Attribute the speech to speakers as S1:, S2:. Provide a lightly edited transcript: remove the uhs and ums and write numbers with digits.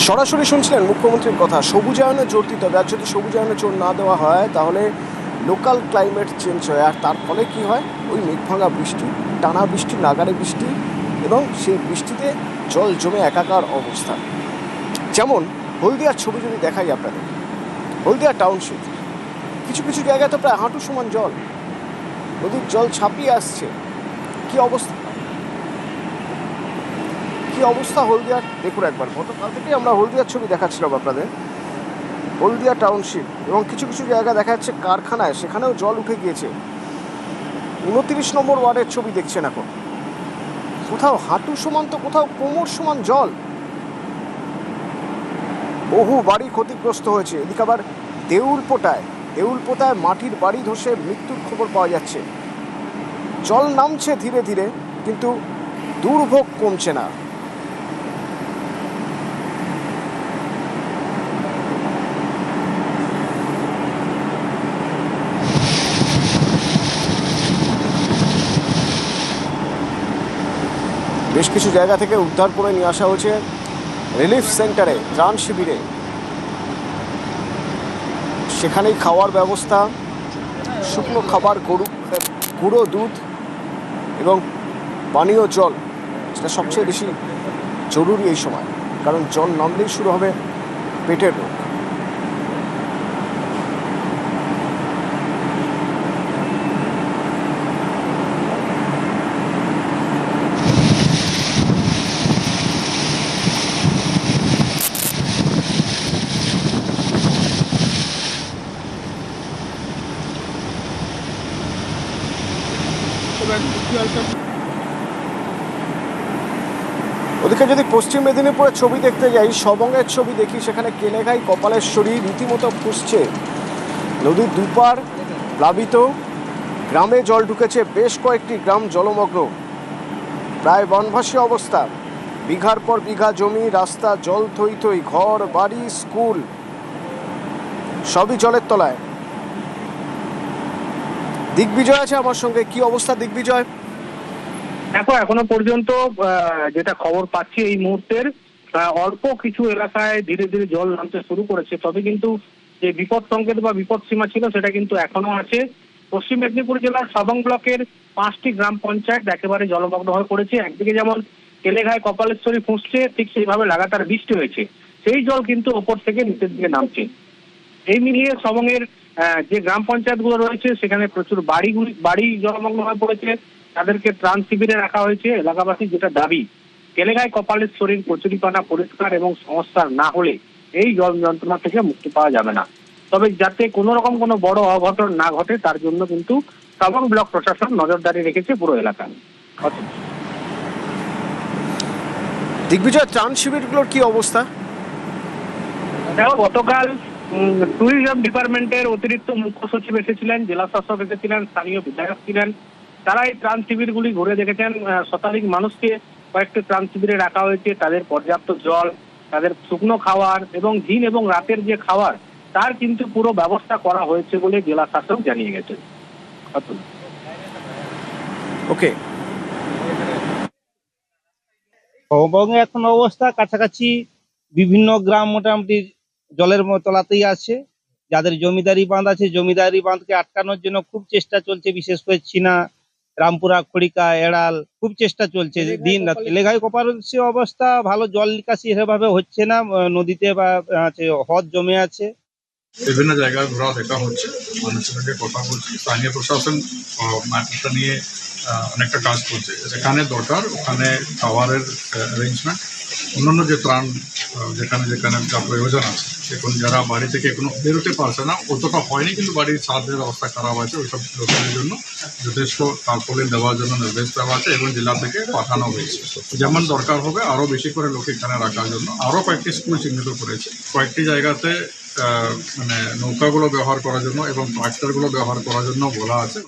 S1: সরাসরি শুনছিলেন মুখ্যমন্ত্রীর কথা, সবুজায়নে জোর দিতে হবে। আর যদি সবুজায়নে জোর না দেওয়া হয় তাহলে লোকাল ক্লাইমেট চেঞ্জ হয়, আর তার ফলে কী হয়, ওই মেঘভাঙা বৃষ্টি, টানা বৃষ্টি, নাগারে বৃষ্টি, এবং সেই বৃষ্টিতে জল জমে একাকার অবস্থা। যেমন হলদিয়ার ছবি যদি দেখাই আপনাদের, হলদিয়া টাউনশিপ কিছু কিছু জায়গায় তো প্রায় হাঁটু সমান জল, নদীর জল ছাপিয়ে আসছে। কি অবস্থা, কি অবস্থা হলদিয়ার দেখুন একবার। গতকাল থেকে আমরা হলদিয়ার ছবি দেখাচ্ছিলাম আপনাদের, হলদিয়া টাউনশিপ, এবং কিছু কিছু জায়গা দেখা যাচ্ছে কারখানায়, সেখানেও জল উঠে গিয়েছে। 29 নম্বর ওয়ার্ডের ছবি দেখছেন এখন, কোথাও হাঁটু সমান তো কোথাও কোমর সমান জল। বহু বাড়ি ক্ষতিগ্রস্ত হয়েছে। এদিকে আবার দেউলপোতায় মাটির বাড়ি ধসে মৃত্যুর খবর পাওয়া যাচ্ছে। জল নামছে ধীরে ধীরে, কিন্তু দুর্ভোগ কমছে না। বেশ কিছু জায়গা থেকে উদ্ধার করে নিয়ে আসা হয়েছে রিলিফ সেন্টারে, ত্রাণ শিবিরে। সেখানেই খাওয়ার ব্যবস্থা, শুকনো খাবার, গুঁড়ো দুধ এবং পানীয় জল, সেটা সবচেয়ে বেশি জরুরি এই সময়, কারণ জল নামলেই শুরু হবে পেটের রোগ। ওদিকে যদি পশ্চিম মেদিনীপুরের ছবি দেখতে যাই, সবংয়ের ছবি দেখি, সেখানে কেলেঘাই কপালেশ্বরী রীতিমতো ফুসছে। নদীর দুপার প্লাবিত, গ্রামে জল ঢুকেছে, বেশ কয়েকটি গ্রাম জলমগ্ন, প্রায় বনভাসী অবস্থা। বিঘার পর বিঘা জমি, রাস্তা জল থই থই, ঘর বাড়ি স্কুল সবই জলের তলায়। দিগ্বিজয় আছে আমার সঙ্গে। কি অবস্থা দিগ্বিজয়?
S2: দেখো, এখনো পর্যন্ত যেটা খবর পাচ্ছি এই মুহূর্তের, অল্প কিছু এলাকায় ধীরে ধীরে জল নামতে শুরু করেছে, তবে কিন্তু যে বিপদ সংকেত বা বিপদ সীমা ছিল সেটা কিন্তু এখনো আছে। পশ্চিম মেদিনীপুর জেলার সবং ব্লকের 5টি গ্রাম পঞ্চায়েত একেবারে জলমগ্ন হয়ে পড়েছে। একদিকে যেমন কেলেঘায় কপালেশ্বরী ফুঁসছে, ঠিক সেইভাবে লাগাতার বৃষ্টি হয়েছে, সেই জল কিন্তু ওপর থেকে নিচের দিকে নামছে। এই মিলিয়ে সবংয়ের যে গ্রাম পঞ্চায়েত গুলো রয়েছে সেখানে প্রচুর বাড়ি জলমগ্ন হয়ে পড়েছে। তাদেরকে ত্রাণ শিবিরে রাখা হয়েছে। এলাকাবাসী যেটা দাবি, কেলেঘাই কপালেশ্বরীর কচুরিপানা পরিষ্কার এবং সংস্কার না হলে এই জল যন্ত্রণা থেকে মুক্তি পাওয়া যাবে না। তবে যাতে কোনো রকম কোনো বড় অঘটন না ঘটে তার জন্য কিন্তু সবং ব্লক প্রশাসন নজরদারি রেখেছে পুরো এলাকায়।
S1: দিগ্বিজয়, ত্রাণ শিবিরগুলোর কি অবস্থা?
S2: দেখো, গতকাল ট্যুরিজম ডিপার্টমেন্টের অতিরিক্ত মুখ্য সচিব এসেছিলেন, জেলা শাসক এসেছিলেন, স্থানীয় বিধায়ক ছিলেন। তারা এই ত্রাণ শিবিরগুলি ঘুরে দেখেছেন। শতাধিক মানুষকে কয়েকটি ত্রাণ শিবিরে রাখা হয়েছে। তাদের পর্যাপ্ত জল, তাদের শুকনো খাওয়ার এবং দিন এবং রাতের যে খাবার, তার কিন্তু পুরো ব্যবস্থা করা হয়েছে বলে জেলা শাসক জানিয়ে গেছেন।
S1: ওকে,
S3: সবংয়ে এখন অবস্থা কাছাকাছি বিভিন্ন গ্রাম মোটামুটি জলের তলাতেই আছে। যাদের জমিদারি বাঁধ আছে, জমিদারি বাঁধকে আটকানোর জন্য খুব চেষ্টা চলছে, বিশেষ করে চীনা, রামপুরা, খড়িকা, এড়াল, খুব চেষ্টা চলছে দিন রাত। কেলেঘাই কপালেশ্বরী অবস্থা ভালো, জল নিকাশি সেভাবে হচ্ছে না, নদীতে বা হ্রদ জমে আছে।
S4: বিভিন্ন জায়গায় ঘোরা দেখা হচ্ছে, মানুষের সঙ্গে কথা বলছি। স্থানীয় প্রশাসন ম্যাটারটা নিয়ে অনেকটা কাজ করছে। যেখানে দরকার ওখানে খাবারের অ্যারেঞ্জমেন্ট, অন্যান্য যে ত্রাণ যেখানে যেখানে যা প্রয়োজন আছে, এখন যারা বাড়ি থেকে এখনো বেরোতে পারছে না, অতটা হয়নি কিন্তু বাড়ির ছাদের অবস্থা খারাপ আছে, ওইসব লোকের জন্য যথেষ্ট তারপরে দেওয়ার জন্য নির্দেশ দেওয়া আছে এবং জেলা থেকে পাঠানো হয়েছে। যেমন দরকার হবে আরও বেশি করে লোক এখানে রাখার জন্য আরও কয়েকটি স্কুল চিহ্নিত করেছে। কয়েকটি জায়গাতে মানে নৌকাগুলো ব্যবহার করার জন্য এবং ট্রাক্টরগুলো ব্যবহার করার জন্য বলা আছে।